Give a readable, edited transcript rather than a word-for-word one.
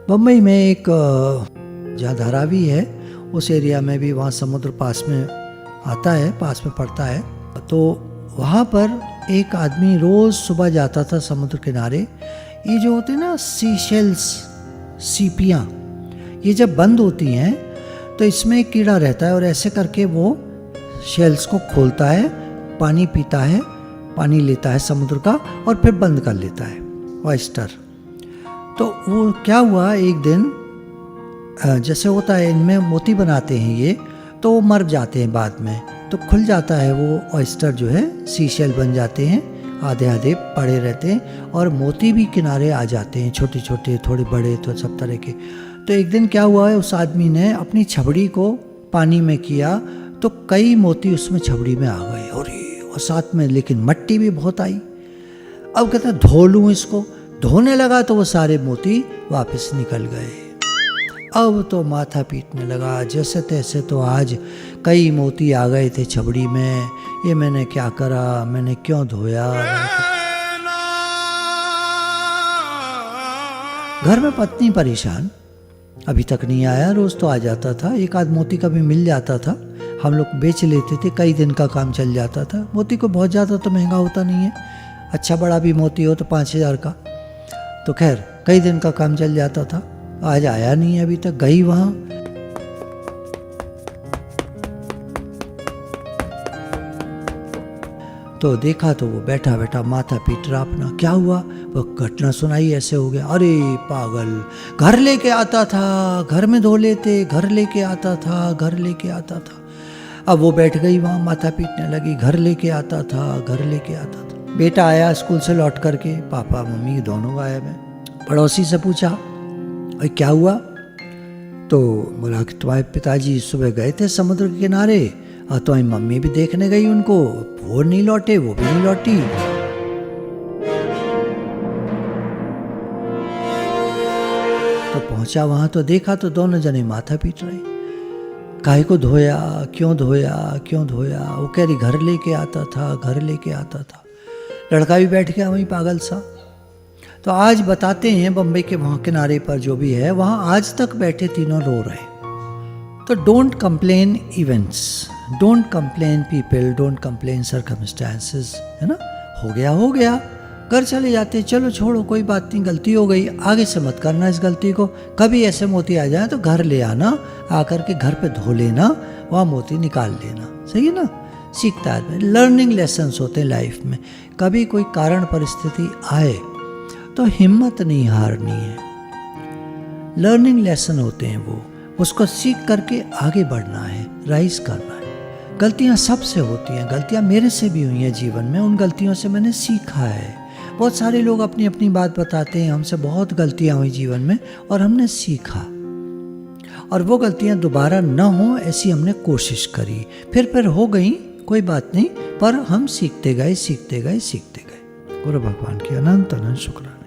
बम्बई में एक जहाँ धारावी है उस एरिया में भी, वहाँ समुद्र पास में आता है, पास में पड़ता है। तो वहाँ पर एक आदमी रोज़ सुबह जाता था समुद्र किनारे। ये जो होते हैं ना सीशेल्स, सीपियाँ, ये जब बंद होती हैं तो इसमें एक कीड़ा रहता है और ऐसे करके वो शेल्स को खोलता है, पानी पीता है, पानी लेता है समुद्र का और फिर बंद कर लेता है, ऑयस्टर। तो वो क्या हुआ, एक दिन जैसे होता है इनमें मोती बनाते हैं ये, तो वो मर जाते हैं बाद में, तो खुल जाता है वो ऑयस्टर जो है, सीशेल बन जाते हैं, आधे आधे पड़े रहते हैं और मोती भी किनारे आ जाते हैं, छोटे छोटे, थोड़े बड़े, तो सब तरह के। तो एक दिन क्या हुआ है, उस आदमी ने अपनी छबड़ी को पानी में किया तो कई मोती उसमें छबड़ी में आ गए और साथ में लेकिन मट्टी भी बहुत आई। अब कहता धो लूँ इसको, धोने लगा तो वो सारे मोती वापस निकल गए। अब तो माथा पीटने लगा, जैसे तैसे तो आज कई मोती आ गए थे छबड़ी में, ये मैंने क्या करा, मैंने क्यों धोया। घर में पत्नी परेशान, अभी तक नहीं आया, रोज तो आ जाता था, एक आध मोती कभी मिल जाता था, हम लोग बेच लेते थे, कई दिन का काम चल जाता था। मोती को बहुत ज़्यादा तो महंगा होता नहीं है, अच्छा बड़ा भी मोती हो तो 5,000 का, तो खैर कई दिन का काम चल जाता था। आज आया नहीं है अभी तक। गई वहाँ, तो देखा तो वो बैठा बैठा माथा पीट रहा अपना। क्या हुआ, वो घटना सुनाई, ऐसे हो गया। अरे पागल, घर लेके आता था, घर में धो लेते, घर लेके आता था, घर लेके आता था। अब वो बैठ गई वहाँ, माथा पीटने लगी, घर लेके आता था, घर लेके आता था। बेटा आया स्कूल से लौट करके, पापा मम्मी दोनों गायब हैं। पड़ोसी से पूछा भाई क्या हुआ, तो बोला कि तुम्हारे पिताजी सुबह गए थे समुद्र के किनारे और तुम्हारी मम्मी भी देखने गई उनको, वो नहीं लौटे, वो भी नहीं लौटी। तो पहुंचा वहां तो देखा तो दोनों जने माथा पीट रहे, काहे को धोया, क्यों धोया, क्यों धोया। वो कह रही घर लेके आता था, घर लेके आता था। लड़का भी बैठ गया वहीं पागल सा। तो आज बताते हैं बम्बई के वहाँ किनारे पर जो भी है, वहाँ आज तक बैठे तीनों रो रहे। तो don't complain events, don't complain people, don't complain circumstances, है ना, हो गया हो गया, घर चले जाते, चलो छोड़ो कोई बात नहीं, गलती हो गई, आगे से मत करना इस गलती को। कभी ऐसे मोती आ जाए तो घर ले आना, आकर के घर पे धो लेना, वहाँ मोती निकाल लेना, सही है ना। सीखता है, लर्निंग लेसन्स होते हैं लाइफ में। कभी कोई कारण परिस्थिति आए तो हिम्मत नहीं हारनी है, लर्निंग लेसन होते हैं वो, उसको सीख करके आगे बढ़ना है, राइज करना है। गलतियाँ सबसे होती हैं, गलतियाँ मेरे से भी हुई हैं जीवन में, उन गलतियों से मैंने सीखा है। बहुत सारे लोग अपनी अपनी बात बताते हैं, हमसे बहुत गलतियाँ हुई जीवन में और हमने सीखा, और वो गलतियाँ दोबारा न हो ऐसी हमने कोशिश करी, फिर हो गई, कोई बात नहीं, पर हम सीखते गए, सीखते गए, सीखते गए। गुरु भगवान की अनंत अनंत शुक्र।